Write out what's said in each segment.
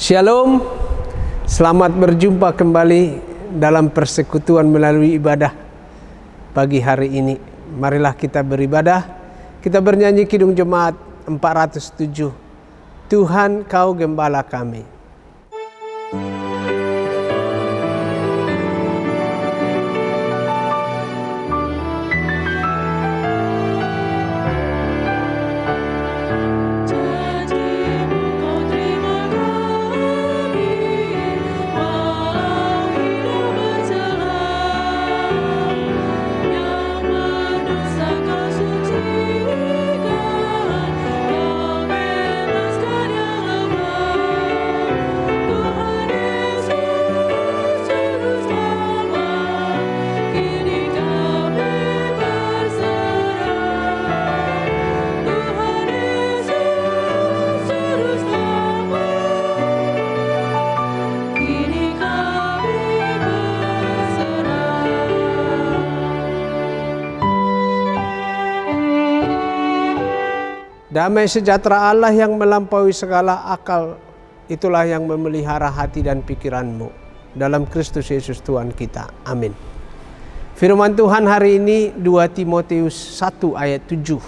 Shalom, selamat berjumpa kembali dalam persekutuan melalui ibadah pagi hari ini. Marilah kita beribadah, kita bernyanyi Kidung Jemaat 407, Tuhan Kau Gembala Kami. Damai sejahtera Allah yang melampaui segala akal, itulah yang memelihara hati dan pikiranmu dalam Kristus Yesus Tuhan kita. Amin. Firman Tuhan hari ini 2 Timotius 1 ayat 7.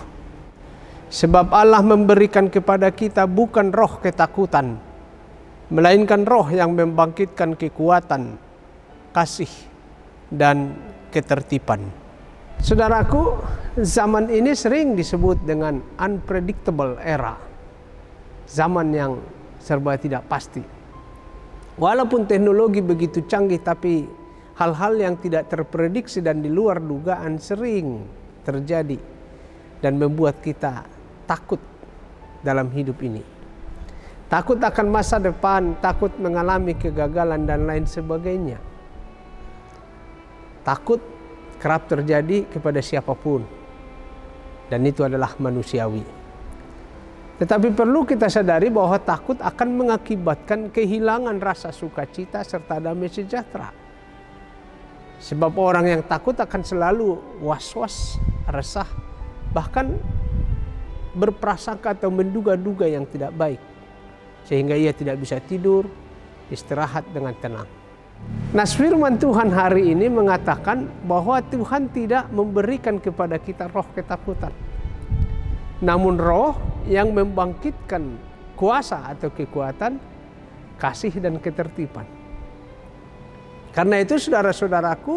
Sebab Allah memberikan kepada kita bukan roh ketakutan, melainkan roh yang membangkitkan kekuatan, kasih, dan ketertiban. Saudaraku, zaman ini sering disebut dengan unpredictable era. Zaman yang serba tidak pasti. Walaupun teknologi begitu canggih, tapi hal-hal yang tidak terprediksi dan di luar dugaan sering terjadi dan membuat kita takut dalam hidup ini. Takut akan masa depan, takut mengalami kegagalan dan lain sebagainya. Takut kerap terjadi kepada siapapun, dan itu adalah manusiawi. Tetapi perlu kita sadari bahwa takut akan mengakibatkan kehilangan rasa sukacita serta damai sejahtera. Sebab orang yang takut akan selalu was-was, resah, bahkan berprasangka atau menduga-duga yang tidak baik, sehingga ia tidak bisa tidur, istirahat dengan tenang. Nah, firman Tuhan hari ini mengatakan bahwa Tuhan tidak memberikan kepada kita roh ketakutan, namun roh yang membangkitkan kuasa atau kekuatan, kasih dan ketertiban. Karena itu saudara-saudaraku,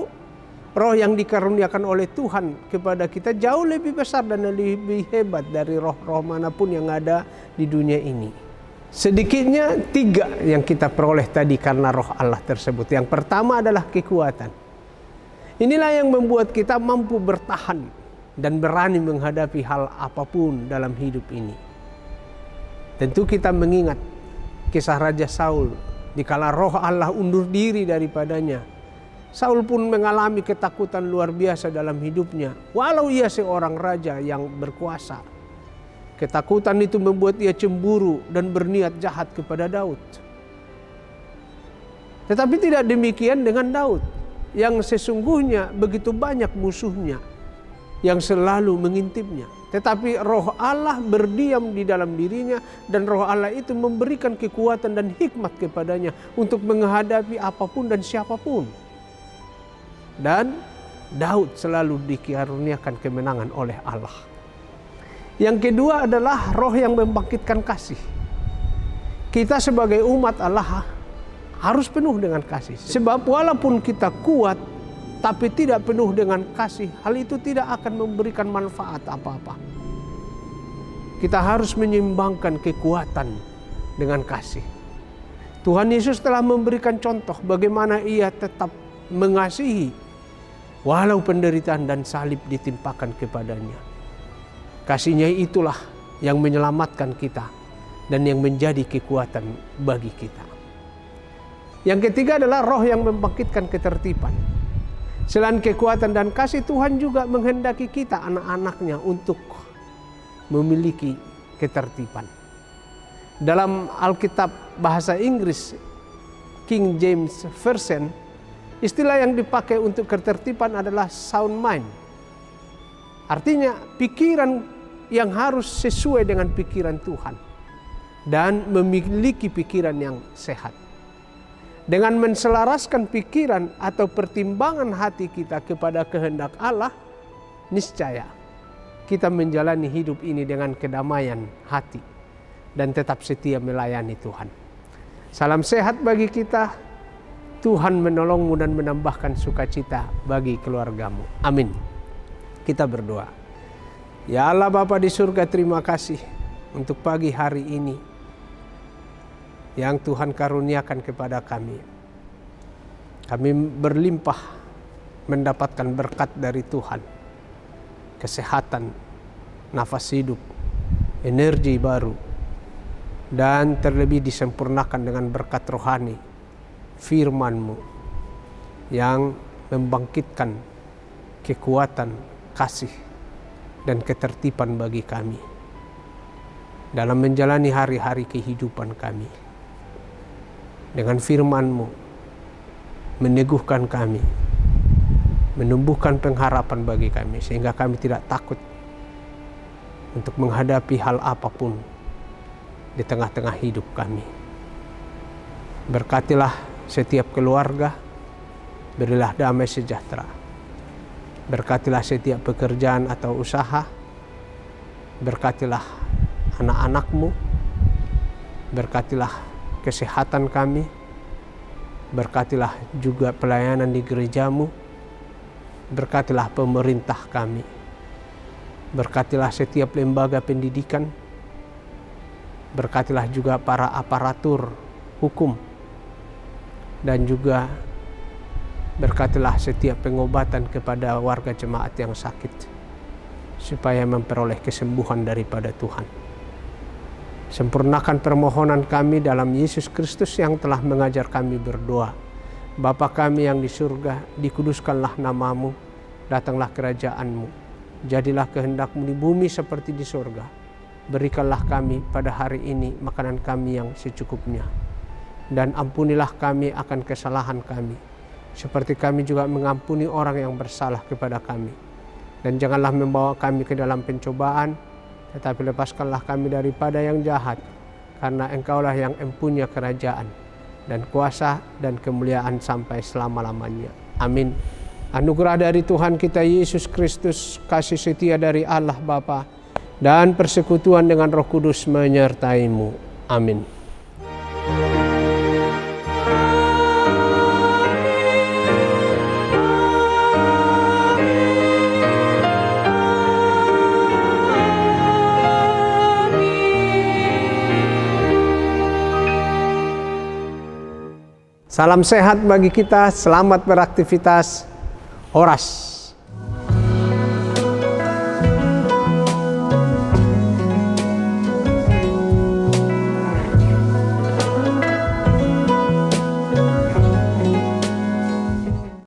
roh yang dikaruniakan oleh Tuhan kepada kita jauh lebih besar dan lebih hebat dari roh-roh manapun yang ada di dunia ini. Sedikitnya 3 yang kita peroleh tadi karena roh Allah tersebut. Yang pertama adalah kekuatan. Inilah yang membuat kita mampu bertahan dan berani menghadapi hal apapun dalam hidup ini. Tentu kita mengingat kisah Raja Saul. Dikala roh Allah undur diri daripadanya, Saul pun mengalami ketakutan luar biasa dalam hidupnya. Walau ia seorang raja yang berkuasa, ketakutan itu membuat ia cemburu dan berniat jahat kepada Daud. Tetapi tidak demikian dengan Daud, yang sesungguhnya begitu banyak musuhnya yang selalu mengintipnya. Tetapi roh Allah berdiam di dalam dirinya, dan roh Allah itu memberikan kekuatan dan hikmat kepadanya untuk menghadapi apapun dan siapapun. Dan Daud selalu dikaruniakan kemenangan oleh Allah. Yang kedua adalah roh yang membangkitkan kasih. Kita sebagai umat Allah harus penuh dengan kasih. Sebab walaupun kita kuat tapi tidak penuh dengan kasih, hal itu tidak akan memberikan manfaat apa-apa. Kita harus menyeimbangkan kekuatan dengan kasih. Tuhan Yesus telah memberikan contoh bagaimana ia tetap mengasihi walau penderitaan dan salib ditimpakan kepadanya. Kasihnya itulah yang menyelamatkan kita dan yang menjadi kekuatan bagi kita. Yang ketiga adalah roh yang membangkitkan ketertiban. Selain kekuatan dan kasih, Tuhan juga menghendaki kita anak-anaknya untuk memiliki ketertiban. Dalam Alkitab bahasa Inggris King James Version, istilah yang dipakai untuk ketertiban adalah sound mind. Artinya pikiran yang harus sesuai dengan pikiran Tuhan. dan memiliki pikiran yang sehat. Dengan menselaraskan pikiran atau pertimbangan hati kita kepada kehendak Allah, niscaya kita menjalani hidup ini dengan kedamaian hati dan tetap setia melayani Tuhan. Salam sehat bagi kita. Tuhan menolongmu dan menambahkan sukacita bagi keluargamu. Amin. Kita berdoa. Ya Allah Bapa di surga, terima kasih untuk pagi hari ini yang Tuhan karuniakan kepada kami. Kami berlimpah mendapatkan berkat dari Tuhan. Kesehatan, nafas hidup, energi baru, dan terlebih disempurnakan dengan berkat rohani, firman-Mu yang membangkitkan kekuatan, kasih, dan ketertiban bagi kami dalam menjalani hari-hari kehidupan kami. Dengan firman-Mu meneguhkan kami, menumbuhkan pengharapan bagi kami, sehingga kami tidak takut untuk menghadapi hal apapun di tengah-tengah hidup kami. Berkatilah setiap keluarga, berilah damai sejahtera. Berkatilah setiap pekerjaan atau usaha. Berkatilah anak-anak-Mu. Berkatilah kesehatan kami. Berkatilah juga pelayanan di gereja-Mu. Berkatilah pemerintah kami. Berkatilah setiap lembaga pendidikan. Berkatilah juga para aparatur hukum. Dan juga berkatilah setiap pengobatan kepada warga jemaat yang sakit, supaya memperoleh kesembuhan daripada Tuhan. Sempurnakan permohonan kami dalam Yesus Kristus yang telah mengajar kami berdoa. Bapa kami yang di surga, dikuduskanlah nama-Mu, datanglah kerajaan-Mu, jadilah kehendak-Mu di bumi seperti di surga. Berikanlah kami pada hari ini makanan kami yang secukupnya. Dan ampunilah kami akan kesalahan kami, seperti kami juga mengampuni orang yang bersalah kepada kami. Dan janganlah membawa kami ke dalam pencobaan, tetapi lepaskanlah kami daripada yang jahat, karena Engkaulah yang empunya kerajaan dan kuasa dan kemuliaan sampai selama-lamanya. Amin. Anugerah dari Tuhan kita Yesus Kristus, kasih setia dari Allah Bapa, dan persekutuan dengan Roh Kudus menyertai-mu. Amin. Salam sehat bagi kita, selamat beraktivitas. Horas.